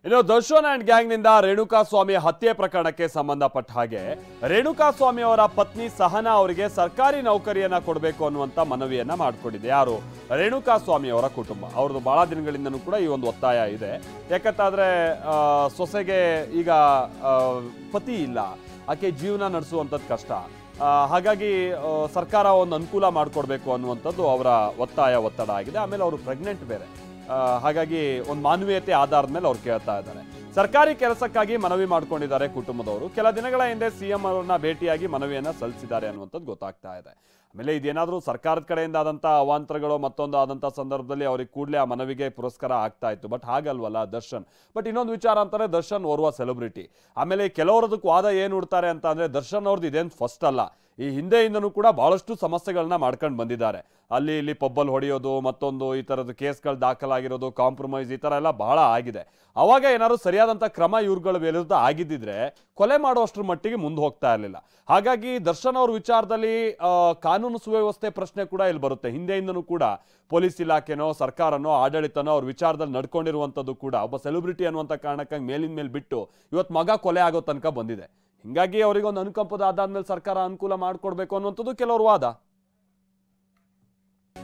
ಇನ್ನು Darshan and gang ನಿಂದ ರೇಣುಕಾಸ್ವಾಮಿ ಹತ್ಯೆ ಪ್ರಕರಣಕ್ಕೆ ಸಂಬಂಧಪಟ್ಟ ಹಾಗೆ ರೇಣುಕಾಸ್ವಾಮಿ ಅವರ ಪತ್ನಿ ಸಹನಾ ಅವರಿಗೆ ಸರ್ಕಾರಿ ನೌಕರಿಯನ್ನ ಕೊಡಬೇಕು ಅನ್ನುವಂತ ಮನವಿಯನ್ನ ಮಾಡಿಕೊಂಡಿದೆ ಯಾರು ರೇಣುಕಾಸ್ವಾಮಿ ಅವರ ಕುಟುಂಬ. ಅವ್ರದ್ದು ಬಹಳ ದಿನಗಳಿಂದನೂ ಕೂಡ ಈ ಒಂದು ಒತ್ತಾಯ ಇದೆ. ಯಾಕಂತಾದ್ರೆ ಸೊಸೆಗೆ ಈಗ ಪತಿ ಇಲ್ಲ, ಆಕೆ ಜೀವನ ನಡೆಸುವಂಥದ್ದು ಕಷ್ಟ, ಹಾಗಾಗಿ ಸರ್ಕಾರ ಒಂದು ಅನುಕೂಲ ಮಾಡಿಕೊಡ್ಬೇಕು ಅನ್ನುವಂಥದ್ದು ಅವರ ಒತ್ತಡ ಆಗಿದೆ. ಆಮೇಲೆ ಅವರು ಪ್ರೆಗ್ನೆಂಟ್ ಬೇರೆ, ಹಾಗಾಗಿ ಒಂದು ಮಾನವೀಯತೆ ಆಧಾರದ ಮೇಲೆ ಅವ್ರು ಕೇಳ್ತಾ ಇದ್ದಾರೆ. ಸರ್ಕಾರಿ ಕೆಲಸಕ್ಕಾಗಿ ಮನವಿ ಮಾಡ್ಕೊಂಡಿದ್ದಾರೆ ಕುಟುಂಬದವರು. ಕೆಲ ದಿನಗಳ ಹಿಂದೆ ಸಿಎಂ ಅವರನ್ನ ಭೇಟಿಯಾಗಿ ಮನವಿಯನ್ನ ಸಲ್ಲಿಸಿದ್ದಾರೆ ಅನ್ನುವಂಥದ್ದು ಗೊತ್ತಾಗ್ತಾ ಇದೆ. ಆಮೇಲೆ ಇದೇನಾದರೂ ಸರ್ಕಾರದ ಕಡೆಯಿಂದ ಆದಂಥ ಅವಾಂತರಗಳು ಮತ್ತೊಂದು ಆದಂಥ ಸಂದರ್ಭದಲ್ಲಿ ಅವ್ರಿಗೆ ಕೂಡಲೇ ಆ ಮನವಿಗೆ ಪುರಸ್ಕಾರ ಆಗ್ತಾ ಇತ್ತು. ಬಟ್ ಹಾಗಲ್ವಲ್ಲ ದರ್ಶನ್. ಬಟ್ ಇನ್ನೊಂದು ವಿಚಾರ ಅಂತಾರೆ, ದರ್ಶನ್ ಓರ್ವ ಸೆಲೆಬ್ರಿಟಿ. ಆಮೇಲೆ ಕೆಲವರದಕ್ಕೆ ವಾದ ಏನು ಹುಡ್ತಾರೆ ಅಂತ ಅಂದರೆ, ದರ್ಶನ್ ಅವ್ರದ್ದು ಇದೇನು ಫಸ್ಟ್ ಅಲ್ಲ, ಈ ಹಿಂದೆಯಿಂದನೂ ಕೂಡ ಬಹಳಷ್ಟು ಸಮಸ್ಯೆಗಳನ್ನ ಮಾಡ್ಕೊಂಡು ಬಂದಿದ್ದಾರೆ. ಅಲ್ಲಿ ಇಲ್ಲಿ ಪಬ್ಬಲ್ ಹೊಡೆಯೋದು, ಮತ್ತೊಂದು ಈ ಥರದ್ದು ಕೇಸ್ಗಳು ದಾಖಲಾಗಿರೋದು, ಕಾಂಪ್ರಮೈಸ್, ಈ ಥರ ಎಲ್ಲ ಬಹಳ ಆಗಿದೆ. ಅವಾಗ ಏನಾದ್ರು ಸರಿಯಾದಂಥ ಕ್ರಮ ಇವ್ರುಗಳ ವಿರುದ್ಧ ಆಗಿದ್ದಿದ್ರೆ ಕೊಲೆ ಮಾಡುವಷ್ಟರ ಮಟ್ಟಿಗೆ ಮುಂದೆ ಹೋಗ್ತಾ ಇರಲಿಲ್ಲ. ಹಾಗಾಗಿ ದರ್ಶನ್ ಅವ್ರ ವಿಚಾರದಲ್ಲಿ ಕಾನೂನು ಸುವ್ಯವಸ್ಥೆ ಪ್ರಶ್ನೆ ಕೂಡ ಇಲ್ಲಿ ಬರುತ್ತೆ. ಹಿಂದೆಯಿಂದನೂ ಕೂಡ ಪೊಲೀಸ್ ಇಲಾಖೆನೋ ಸರ್ಕಾರನೋ ಆಡಳಿತನೋ ಅವ್ರ ವಿಚಾರದಲ್ಲಿ ನಡ್ಕೊಂಡಿರುವಂಥದ್ದು ಕೂಡ ಒಬ್ಬ ಸೆಲೆಬ್ರಿಟಿ ಅನ್ನುವಂಥ ಕಾರಣಕ್ಕಾಗಿ ಮೇಲಿನ ಮೇಲೆ ಬಿಟ್ಟು ಇವತ್ತು ಮಗ ಕೊಲೆ ಆಗೋ ತನಕ ಬಂದಿದೆ. ಹಿಂಗಾಗಿ ಅವರಿಗೊಂದು ಅನುಕಂಪದ ಆದಾದ್ಮೇಲೆ ಸರ್ಕಾರ ಅನುಕೂಲ ಮಾಡಿಕೊಡ್ಬೇಕು ಅನ್ನುವಂಥದ್ದು ಕೆಲವರು ವಾದ.